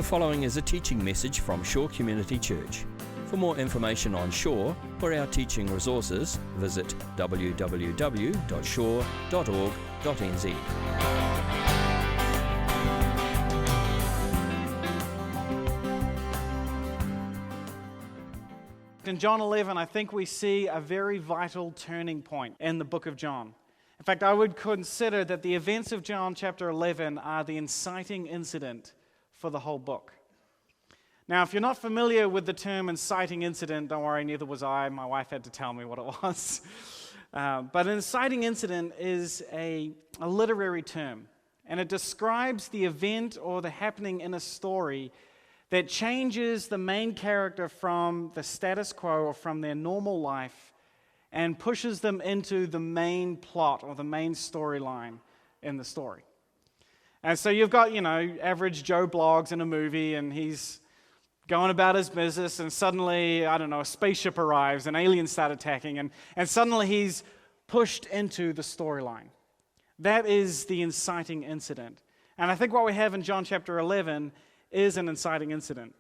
following is a teaching message from Shore Community Church. For more information on Shore or our teaching resources, visit www.shore.org.nz. In John 11, I think we see a very vital turning point in the book of John. In fact, I would consider that the events of John chapter 11 are the inciting incident for the whole book. Now, if you're not familiar with the term inciting incident, don't worry, neither was I. My wife had to tell me what it was. But an inciting incident is a literary term, and it describes the event or the happening in a story that changes the main character from the status quo or from their normal life and pushes them into the main plot or the main storyline in the story. And so you've got, average Joe Bloggs in a movie, and he's going about his business, and suddenly, a spaceship arrives, and aliens start attacking, and suddenly he's pushed into the storyline. That is the inciting incident. And I think what we have in John chapter 11 is an inciting incident.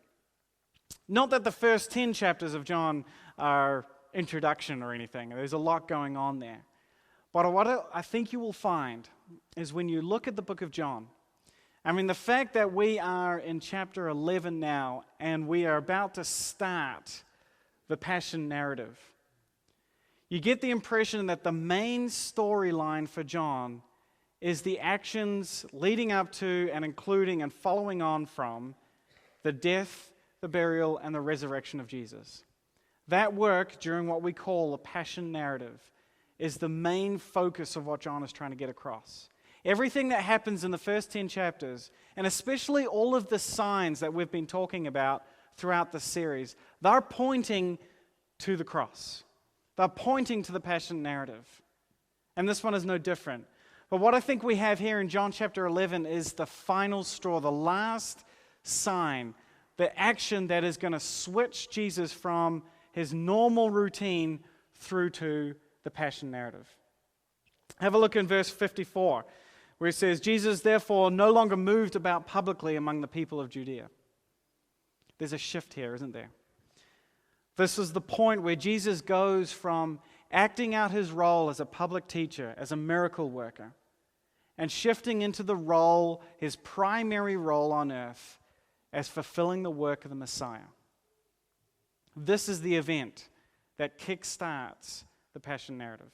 Not that the first 10 chapters of John are introduction or anything. There's a lot going on there. But what I think you will find is when you look at the book of John, the fact that we are in chapter 11 now and we are about to start the Passion narrative, you get the impression that the main storyline for John is the actions leading up to and including and following on from the death, the burial, and the resurrection of Jesus. That work during what we call the Passion narrative is the main focus of what John is trying to get across. Everything that happens in the first 10 chapters, and especially all of the signs that we've been talking about throughout the series, they're pointing to the cross. They're pointing to the Passion narrative. And this one is no different. But what I think we have here in John chapter 11 is the final straw, the last sign, the action that is going to switch Jesus from his normal routine through to the Passion narrative. Have a look in verse 54, where it says, Jesus therefore no longer moved about publicly among the people of Judea. There's a shift here, isn't there? This is the point where Jesus goes from acting out his role as a public teacher, as a miracle worker, and shifting into the role, his primary role on earth, as fulfilling the work of the Messiah. This is the event that kickstarts the Passion narrative.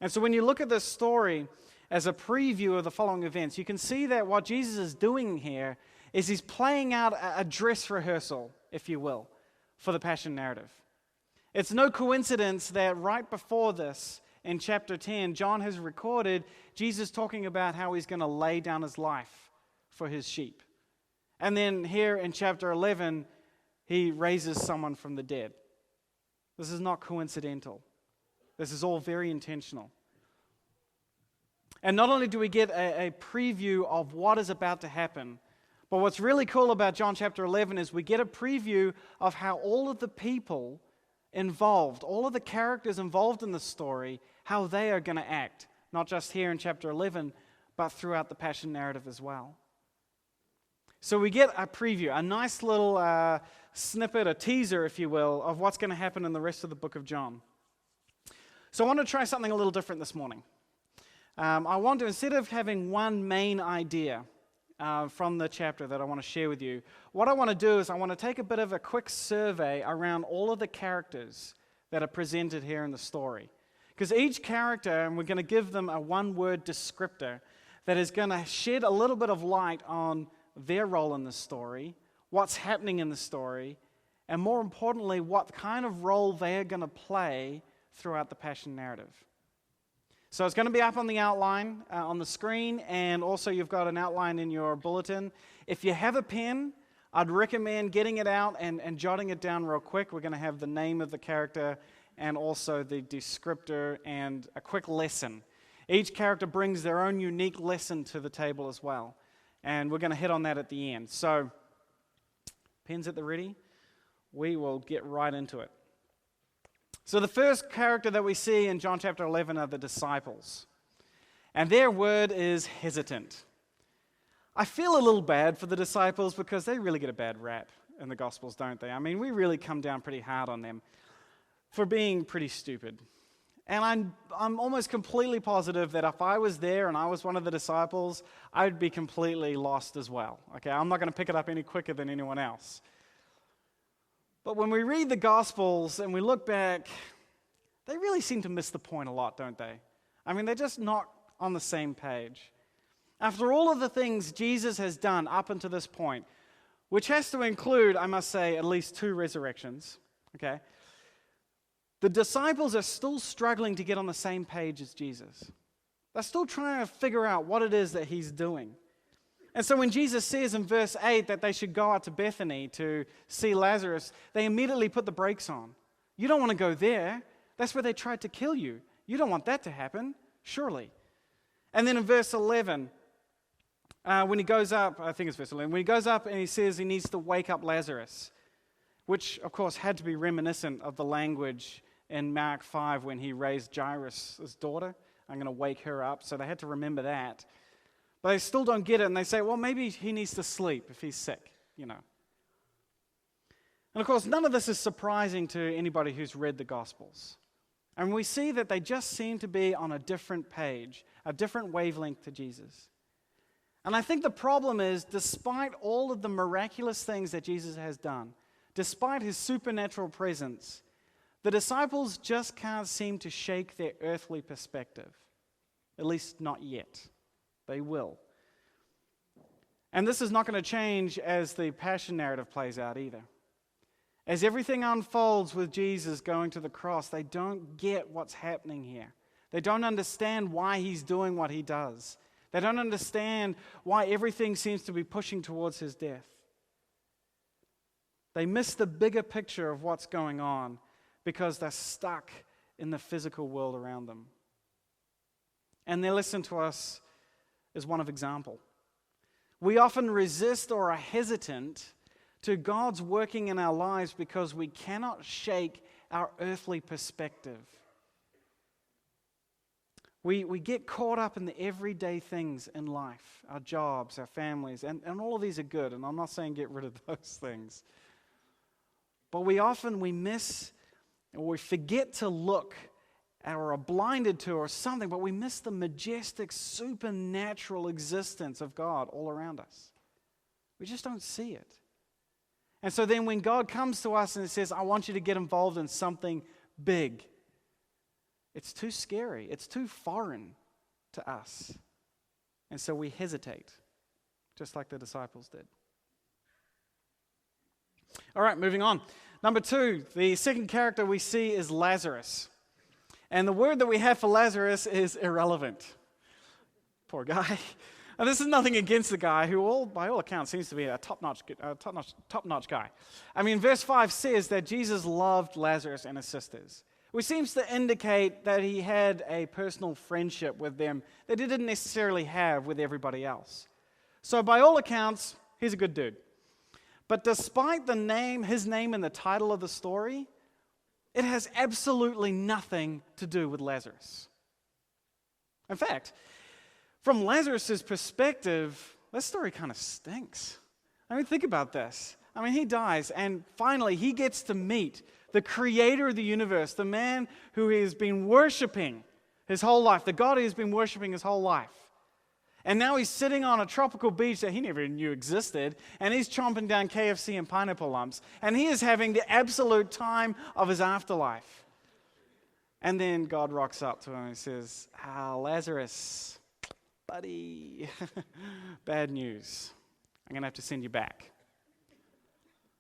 And so when you look at this story as a preview of the following events, you can see that what Jesus is doing here is he's playing out a dress rehearsal, if you will, for the Passion narrative. It's no coincidence that right before this, in chapter 10, John has recorded Jesus talking about how he's going to lay down his life for his sheep. And then here in chapter 11, he raises someone from the dead. This is not coincidental. This is all very intentional. And not only do we get a preview of what is about to happen, but what's really cool about John chapter 11 is we get a preview of how all of the people involved, all of the characters involved in the story, how they are going to act, not just here in chapter 11, but throughout the Passion narrative as well. So we get a preview, a nice little snippet, a teaser, if you will, of what's going to happen in the rest of the book of John. So I want to try something a little different this morning. I want to, instead of having one main idea from the chapter that I want to share with you, what I want to do is I want to take a bit of a quick survey around all of the characters that are presented here in the story. Because each character, and we're going to give them a one-word descriptor that is going to shed a little bit of light on their role in the story, what's happening in the story, and more importantly, what kind of role they're going to play throughout the Passion narrative. So it's going to be up on the outline, on the screen, and also you've got an outline in your bulletin. If you have a pen, I'd recommend getting it out and jotting it down real quick. We're going to have the name of the character and also the descriptor and a quick lesson. Each character brings their own unique lesson to the table as well. And we're going to hit on that at the end. So, pens at the ready. We will get right into it. So the first character that we see in John chapter 11 are the disciples. And their word is hesitant. I feel a little bad for the disciples because they really get a bad rap in the Gospels, don't they? I mean, we really come down pretty hard on them for being pretty stupid. And I'm almost completely positive that if I was there and I was one of the disciples, I'd be completely lost as well. Okay, I'm not going to pick it up any quicker than anyone else. But when we read the Gospels and we look back, they really seem to miss the point a lot, don't they? I mean, they're just not on the same page. After all of the things Jesus has done up until this point, which has to include, I must say, at least 2 resurrections, okay? The disciples are still struggling to get on the same page as Jesus. They're still trying to figure out what it is that he's doing. And so when Jesus says in verse 8 that they should go out to Bethany to see Lazarus, they immediately put the brakes on. You don't want to go there. That's where they tried to kill you. You don't want that to happen, surely. And then in verse 11, when he goes up, I think it's verse 11, when he goes up and he says he needs to wake up Lazarus, which of course had to be reminiscent of the language in Mark 5 when he raised Jairus' daughter. I'm going to wake her up. So they had to remember that. But they still don't get it. And they say, well, maybe he needs to sleep if he's sick, you know. And of course, none of this is surprising to anybody who's read the Gospels. And we see that they just seem to be on a different page, a different wavelength to Jesus. And I think the problem is, despite all of the miraculous things that Jesus has done, despite his supernatural presence, the disciples just can't seem to shake their earthly perspective. At least not yet. They will. And this is not going to change as the Passion narrative plays out either. As everything unfolds with Jesus going to the cross, they don't get what's happening here. They don't understand why he's doing what he does. They don't understand why everything seems to be pushing towards his death. They miss the bigger picture of what's going on because they're stuck in the physical world around them. And their lesson to us is one of example. We often resist or are hesitant to God's working in our lives because we cannot shake our earthly perspective. We get caught up in the everyday things in life, our jobs, our families, and all of these are good, and I'm not saying get rid of those things. But we miss, or we forget to look or are blinded to or something, but we miss the majestic, supernatural existence of God all around us. We just don't see it. And so then when God comes to us and says, I want you to get involved in something big, it's too scary. It's too foreign to us. And so we hesitate, just like the disciples did. All right, moving on. Number 2, the second character we see is Lazarus. And the word that we have for Lazarus is irrelevant. Poor guy. And this is nothing against the guy who, by all accounts, seems to be a top-notch guy. I mean, verse 5 says that Jesus loved Lazarus and his sisters, which seems to indicate that he had a personal friendship with them that he didn't necessarily have with everybody else. So by all accounts, he's a good dude. But despite his name in the title of the story, it has absolutely nothing to do with Lazarus. In fact, from Lazarus' perspective, this story kind of stinks. I mean, think about this. I mean, he dies, and finally he gets to meet the creator of the universe, the man who he has been worshiping his whole life, the God he has been worshiping his whole life. And now he's sitting on a tropical beach that he never knew existed, and he's chomping down KFC and pineapple lumps, and he is having the absolute time of his afterlife. And then God rocks up to him and says, Lazarus, buddy, bad news. I'm going to have to send you back.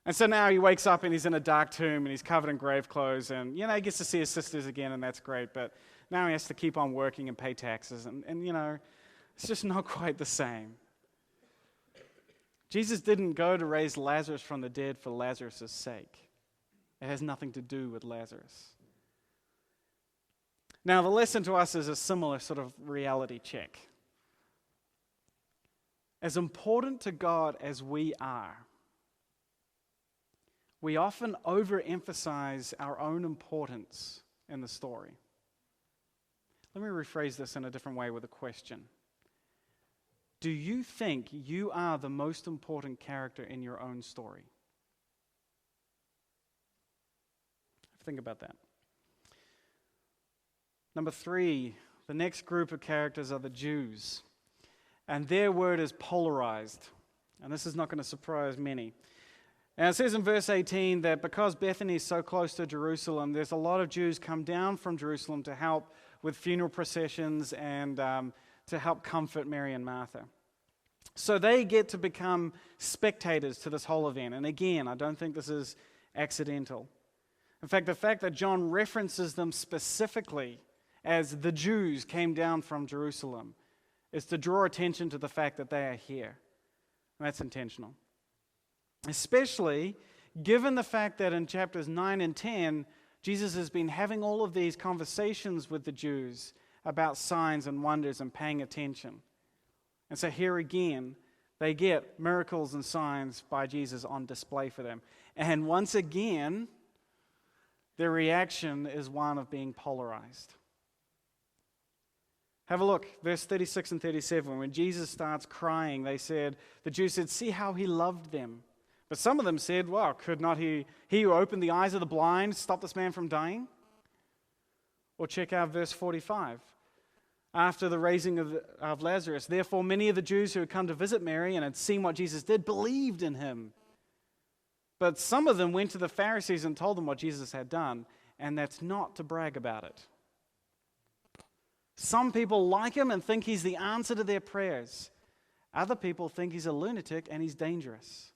And so now he wakes up and he's in a dark tomb and he's covered in grave clothes, and, he gets to see his sisters again, and that's great, but now he has to keep on working and pay taxes, and it's just not quite the same. Jesus didn't go to raise Lazarus from the dead for Lazarus' sake. It has nothing to do with Lazarus. Now, the lesson to us is a similar sort of reality check. As important to God as we are, we often overemphasize our own importance in the story. Let me rephrase this in a different way with a question. do you think you are the most important character in your own story? Think about that. Number 3, the next group of characters are the Jews. And their word is polarized. And this is not going to surprise many. And it says in verse 18 that because Bethany is so close to Jerusalem, there's a lot of Jews come down from Jerusalem to help with funeral processions and to help comfort Mary and Martha. So they get to become spectators to this whole event. And again, I don't think this is accidental. In fact, the fact that John references them specifically as the Jews came down from Jerusalem is to draw attention to the fact that they are here. And that's intentional. Especially given the fact that in chapters 9 and 10, Jesus has been having all of these conversations with the Jews about signs and wonders and paying attention. And so here again, they get miracles and signs by Jesus on display for them. And once again, their reaction is one of being polarized. Have a look, verse 36 and 37. When Jesus starts crying, the Jews said, see how he loved them. But some of them said, well, could not he who opened the eyes of the blind stop this man from dying? Or check out verse 45. After the raising of Lazarus, therefore many of the Jews who had come to visit Mary and had seen what Jesus did believed in him. But some of them went to the Pharisees and told them what Jesus had done, and that's not to brag about it. Some people like him and think he's the answer to their prayers. Other people think he's a lunatic and he's dangerous.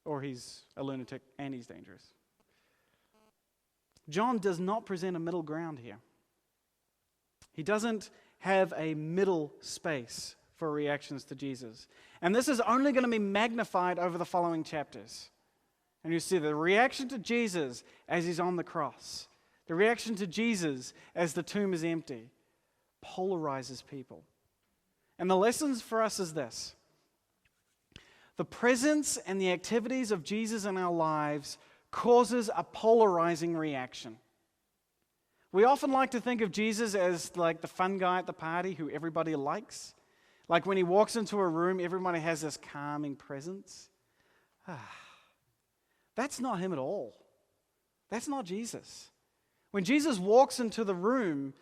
Or he's a lunatic and he's dangerous. John does not present a middle ground here. He doesn't have a middle space for reactions to Jesus. And this is only going to be magnified over the following chapters. And you see the reaction to Jesus as he's on the cross, the reaction to Jesus as the tomb is empty, polarizes people. And the lessons for us is this. The presence and the activities of Jesus in our lives causes a polarizing reaction. We often like to think of Jesus as like the fun guy at the party who everybody likes. Like when he walks into a room, everybody has this calming presence. That's not him at all. That's not Jesus. When Jesus walks into the room,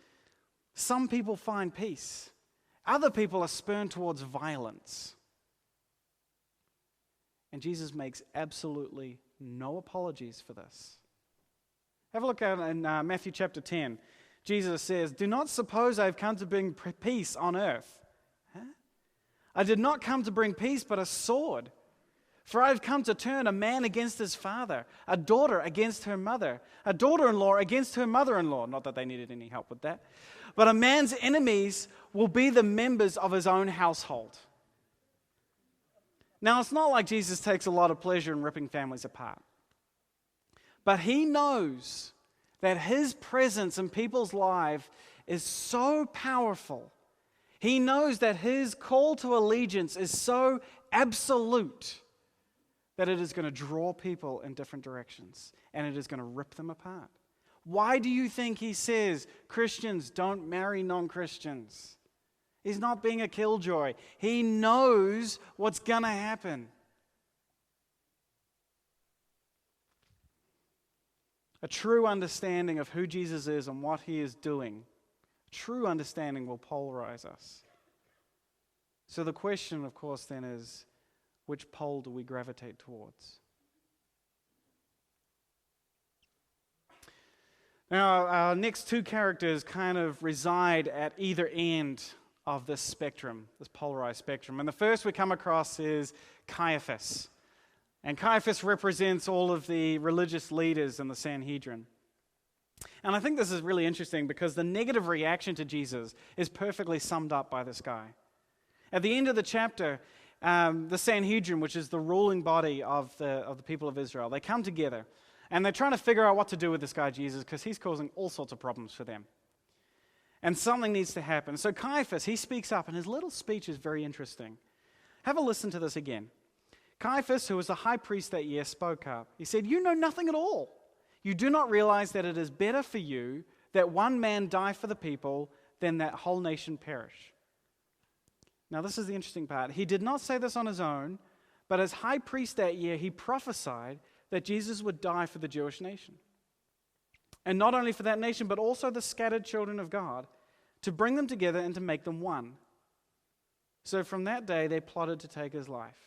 some people find peace. Other people are spurned towards violence. And Jesus makes absolutely no apologies for this. Have a look at in Matthew chapter 10. Jesus says, do not suppose I have come to bring peace on earth. I did not come to bring peace, but a sword. For I have come to turn a man against his father, a daughter against her mother, a daughter-in-law against her mother-in-law. Not that they needed any help with that. But a man's enemies will be the members of his own household. Now, it's not like Jesus takes a lot of pleasure in ripping families apart. But he knows that his presence in people's life is so powerful. He knows that his call to allegiance is so absolute that it is going to draw people in different directions and it is going to rip them apart. Why do you think he says Christians don't marry non-Christians? He's not being a killjoy. He knows what's going to happen. A true understanding of who Jesus is and what he is doing, true understanding will polarize us. So the question, of course, then is, which pole do we gravitate towards? Now, our next two characters kind of reside at either end of this spectrum, this polarized spectrum. And the first we come across is Caiaphas. And Caiaphas represents all of the religious leaders in the Sanhedrin. And I think this is really interesting because the negative reaction to Jesus is perfectly summed up by this guy. At the end of the chapter, the Sanhedrin, which is the ruling body of the people of Israel, they come together and they're trying to figure out what to do with this guy Jesus because he's causing all sorts of problems for them. And something needs to happen. So Caiaphas, he speaks up and his little speech is very interesting. Have a listen to this again. Caiaphas, who was the high priest that year, spoke up. He said, "You know nothing at all. You do not realize that it is better for you that one man die for the people than that whole nation perish." Now, this is the interesting part. He did not say this on his own, but as high priest that year, he prophesied that Jesus would die for the Jewish nation. And not only for that nation, but also the scattered children of God, to bring them together and to make them one. So from that day, they plotted to take his life.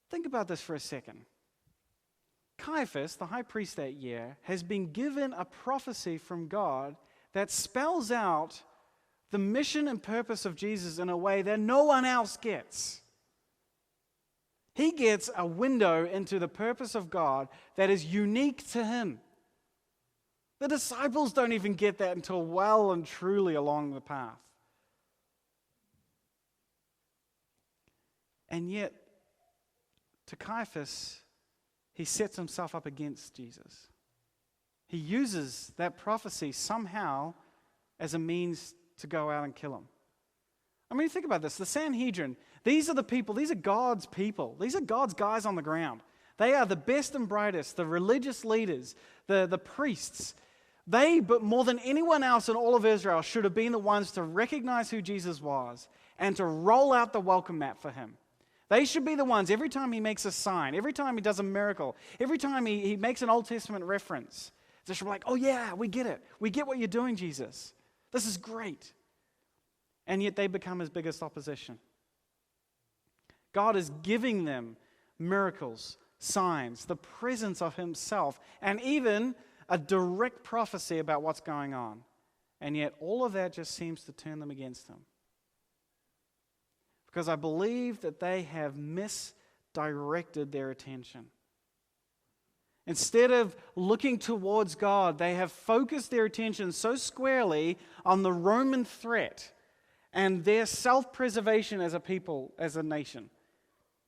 Think about this for a second. Caiaphas, the high priest that year, has been given a prophecy from God that spells out the mission and purpose of Jesus in a way that no one else gets. He gets a window into the purpose of God that is unique to him. The disciples don't even get that until well and truly along the path. And yet, to Caiaphas, he sets himself up against Jesus. He uses that prophecy somehow as a means to go out and kill him. I mean, think about this. The Sanhedrin, these are the people, these are God's people. These are God's guys on the ground. They are the best and brightest, the religious leaders, the priests. They, but more than anyone else in all of Israel, should have been the ones to recognize who Jesus was and to roll out the welcome mat for him. They should be the ones, every time he makes a sign, every time he does a miracle, every time he makes an Old Testament reference, they should be like, oh yeah, we get it. We get what you're doing, Jesus. This is great. And yet they become his biggest opposition. God is giving them miracles, signs, the presence of himself, and even a direct prophecy about what's going on. And yet all of that just seems to turn them against him. Because I believe that they have misdirected their attention. Instead of looking towards God, they have focused their attention so squarely on the Roman threat and their self-preservation as a people, as a nation,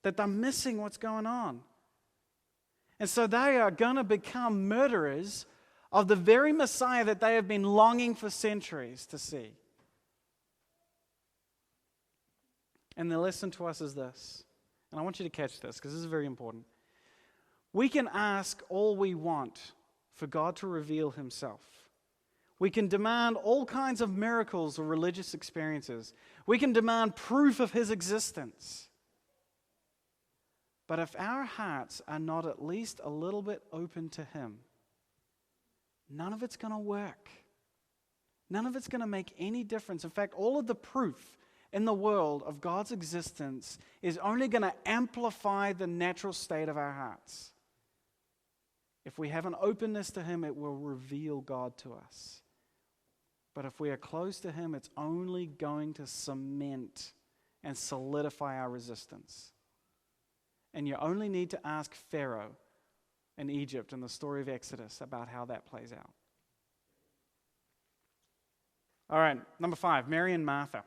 that they're missing what's going on. And so they are going to become murderers of the very Messiah that they have been longing for centuries to see. And the lesson to us is this, and I want you to catch this because this is very important. We can ask all we want for God to reveal himself. We can demand all kinds of miracles or religious experiences. We can demand proof of his existence. But if our hearts are not at least a little bit open to him, none of it's going to work. None of it's going to make any difference. In fact, all of the proof in the world of God's existence is only going to amplify the natural state of our hearts. If we have an openness to him, it will reveal God to us. But if we are closed to him, it's only going to cement and solidify our resistance. And you only need to ask Pharaoh in Egypt in the story of Exodus about how that plays out. All right, number 5, Mary and Martha.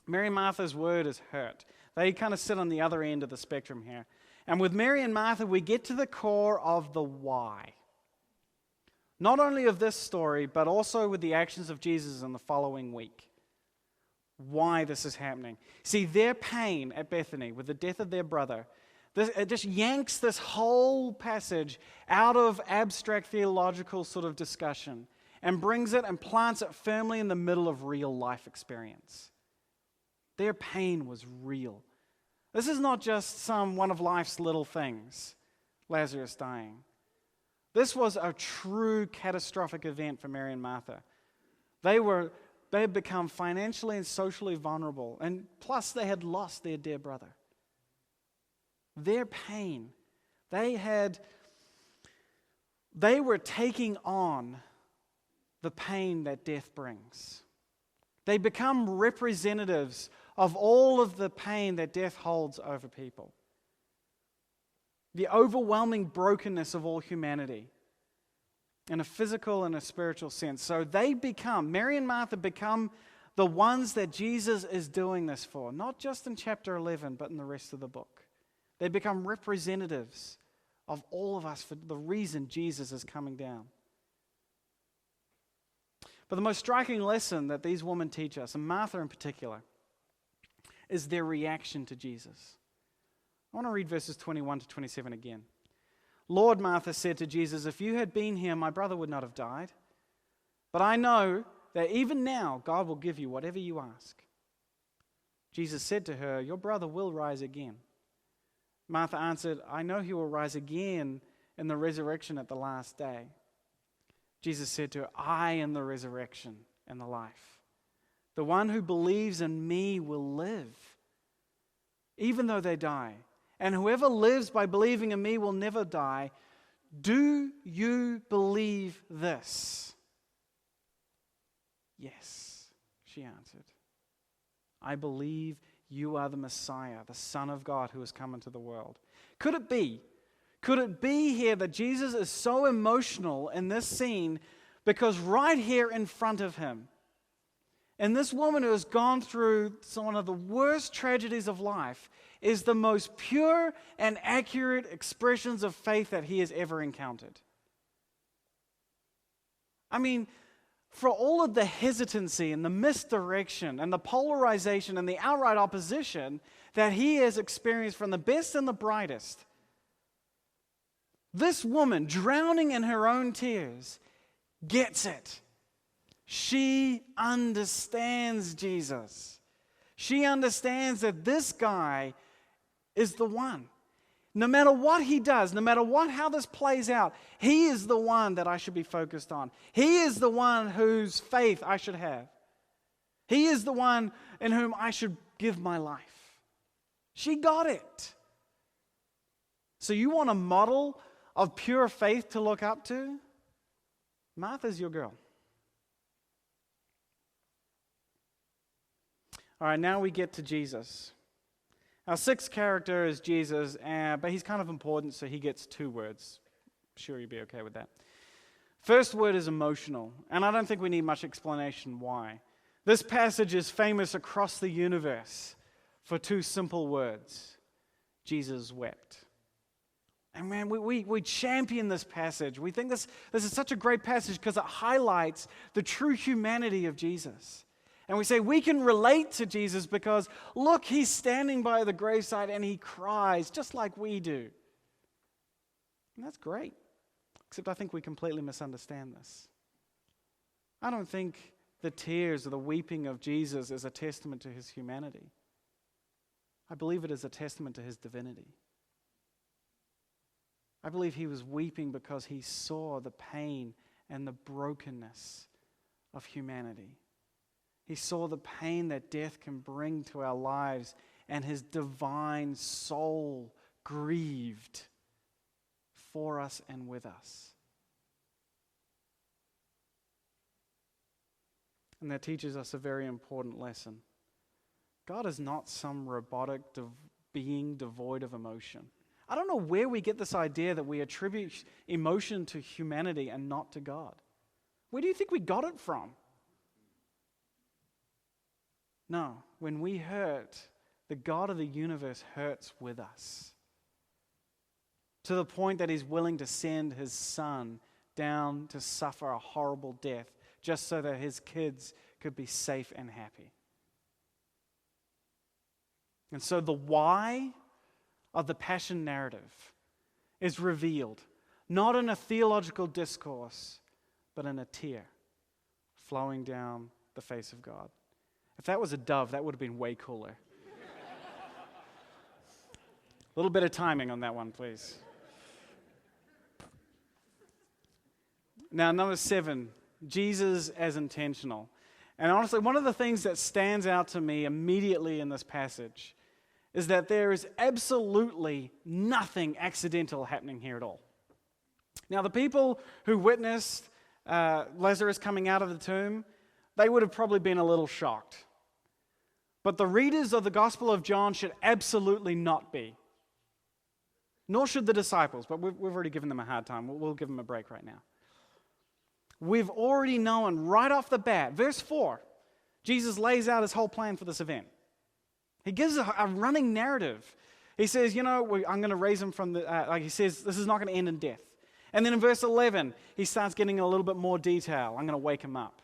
Mary and Martha's word is hurt. They kind of sit on the other end of the spectrum here. And with Mary and Martha, we get to the core of the why. Not only of this story, but also with the actions of Jesus in the following week. Why this is happening. See, their pain at Bethany with the death of their brother, it just yanks this whole passage out of abstract theological sort of discussion and brings it and plants it firmly in the middle of real life experience. Their pain was real. This is not just one of life's little things, Lazarus dying. This was a true catastrophic event for Mary and Martha. They had become financially and socially vulnerable, and plus they had lost their dear brother. Their pain, they were taking on the pain that death brings. They become representatives of all of the pain that death holds over people. The overwhelming brokenness of all humanity in a physical and a spiritual sense. So Mary and Martha become the ones that Jesus is doing this for, not just in chapter 11, but in the rest of the book. They become representatives of all of us for the reason Jesus is coming down. But the most striking lesson that these women teach us, and Martha in particular, is their reaction to Jesus. I want to read verses 21 to 27 again. Lord, Martha said to Jesus, if you had been here, my brother would not have died. But I know that even now God will give you whatever you ask. Jesus said to her, "Your brother will rise again." Martha answered, "I know he will rise again in the resurrection at the last day." Jesus said to her, "I am the resurrection and the life. The one who believes in me will live, even though they die. And whoever lives by believing in me will never die. Do you believe this?" "Yes," she answered. "I believe you are the Messiah, the Son of God who has come into the world." Could it be here that Jesus is so emotional in this scene because right here in front of him, and this woman who has gone through one of the worst tragedies of life is the most pure and accurate expressions of faith that he has ever encountered? I mean, for all of the hesitancy and the misdirection and the polarization and the outright opposition that he has experienced from the best and the brightest, this woman, drowning in her own tears, gets it. She understands Jesus. She understands that this guy is the one. No matter what he does, no matter how this plays out, he is the one that I should be focused on. He is the one whose faith I should have. He is the one in whom I should give my life. She got it. So you want a model of pure faith to look up to? Martha's your girl. All right, now we get to Jesus. Our sixth character is Jesus, but he's kind of important, so he gets 2 words. I'm sure you'll be okay with that. First word is emotional, and I don't think we need much explanation why. This passage is famous across the universe for 2 simple words. Jesus wept. And man, we champion this passage. We think this is such a great passage because it highlights the true humanity of Jesus. And we say we can relate to Jesus because, look, he's standing by the graveside and he cries just like we do. And that's great. Except I think we completely misunderstand this. I don't think the tears or the weeping of Jesus is a testament to his humanity. I believe it is a testament to his divinity. I believe he was weeping because he saw the pain and the brokenness of humanity. He saw the pain that death can bring to our lives, and his divine soul grieved for us and with us. And that teaches us a very important lesson. God is not some robotic being devoid of emotion. I don't know where we get this idea that we attribute emotion to humanity and not to God. Where do you think we got it from? No, when we hurt, the God of the universe hurts with us. To the point that he's willing to send his son down to suffer a horrible death just so that his kids could be safe and happy. And so the why of the passion narrative is revealed, not in a theological discourse, but in a tear flowing down the face of God. If that was a dove, that would have been way cooler. A little bit of timing on that one, please. Now, number 7, Jesus as intentional. And honestly, one of the things that stands out to me immediately in this passage is that there is absolutely nothing accidental happening here at all. Now, the people who witnessed Lazarus coming out of the tomb, they would have probably been a little shocked. But the readers of the Gospel of John should absolutely not be. Nor should the disciples, but we've already given them a hard time. We'll give them a break right now. We've already known right off the bat, verse 4, Jesus lays out his whole plan for this event. He gives a running narrative. He says, I'm going to raise him from the, he says, this is not going to end in death. And then in verse 11, he starts getting a little bit more detail. I'm going to wake him up.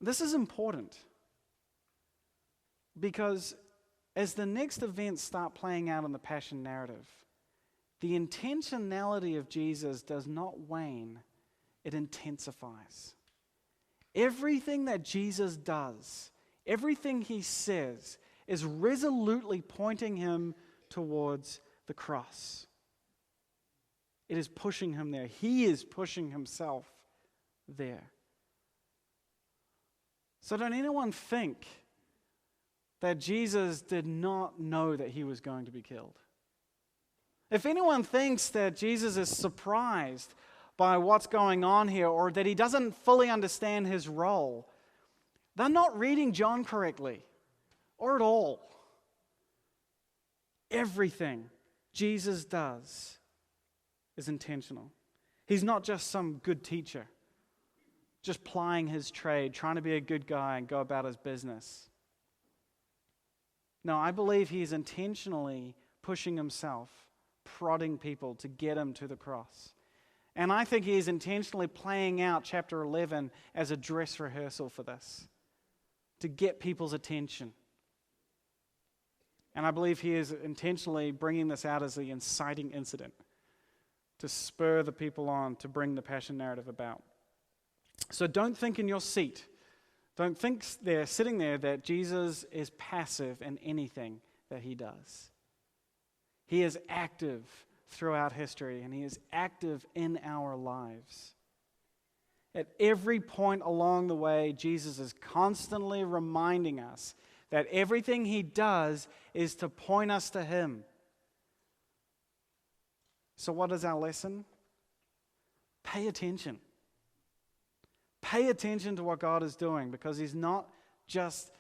This is important because as the next events start playing out in the Passion narrative, the intentionality of Jesus does not wane, it intensifies. Everything that Jesus does Everything he says is resolutely pointing him towards the cross. It is pushing him there. He is pushing himself there. So don't anyone think that Jesus did not know that he was going to be killed. If anyone thinks that Jesus is surprised by what's going on here, or that he doesn't fully understand his role, they're not reading John correctly, or at all. Everything Jesus does is intentional. He's not just some good teacher, just plying his trade, trying to be a good guy and go about his business. No, I believe he is intentionally pushing himself, prodding people to get him to the cross. And I think he is intentionally playing out chapter 11 as a dress rehearsal for this, to get people's attention. And I believe he is intentionally bringing this out as the inciting incident, to spur the people on, to bring the passion narrative about. So don't think in your seat, don't think there, sitting there, that Jesus is passive in anything that he does. He is active throughout history, and he is active in our lives. At every point along the way, Jesus is constantly reminding us that everything he does is to point us to him. So what is our lesson? Pay attention. Pay attention to what God is doing, because he's not just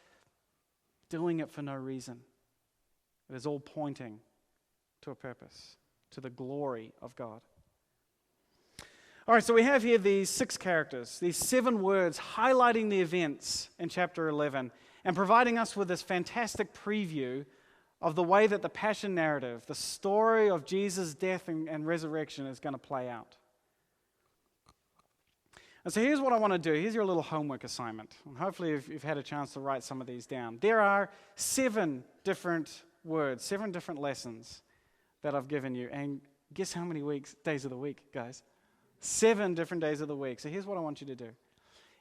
doing it for no reason. It is all pointing to a purpose, to the glory of God. All right, so we have here these 6 characters, these 7 words highlighting the events in chapter 11 and providing us with this fantastic preview of the way that the passion narrative, the story of Jesus' death and resurrection, is going to play out. And so here's what I want to do. Here's your little homework assignment. And hopefully you've had a chance to write some of these down. There are 7 different words, 7 different lessons that I've given you. And guess how many days of the week, guys? 7 different days of the week. So here's what I want you to do.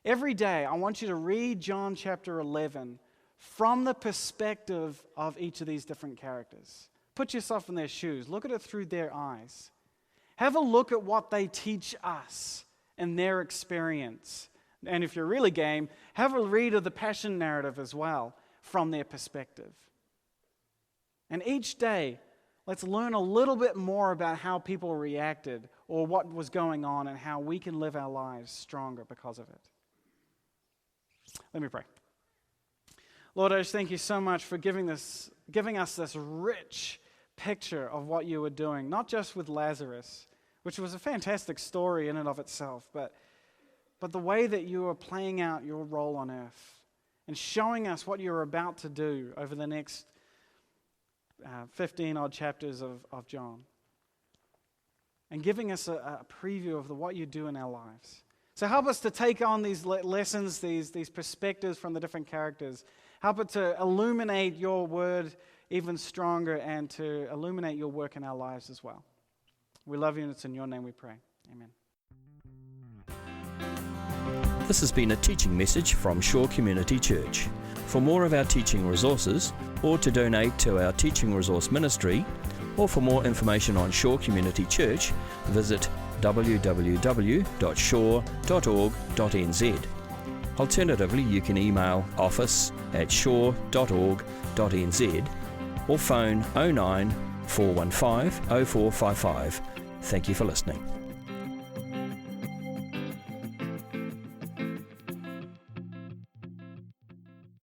Every day, I want you to read John chapter 11 from the perspective of each of these different characters. Put yourself in their shoes. Look at it through their eyes. Have a look at what they teach us and their experience. And if you're really game, have a read of the passion narrative as well from their perspective. And each day, let's learn a little bit more about how people reacted or what was going on and how we can live our lives stronger because of it. Let me pray. Lord, I just thank you so much for giving us this rich picture of what you were doing, not just with Lazarus, which was a fantastic story in and of itself, but the way that you are playing out your role on earth and showing us what you're about to do over the next 15 odd chapters of John, and giving us a preview of what you do in our lives. So help us to take on these lessons, these perspectives from the different characters. Help it to illuminate your word even stronger and to illuminate your work in our lives as well. We love you, and it's in your name we pray. Amen. This has been a teaching message from Shore Community Church. For more of our teaching resources, or to donate to our teaching resource ministry, or for more information on Shore Community Church, visit www.shore.org.nz. Alternatively, you can email office@shore.org.nz or phone 09 415 0455. Thank you for listening.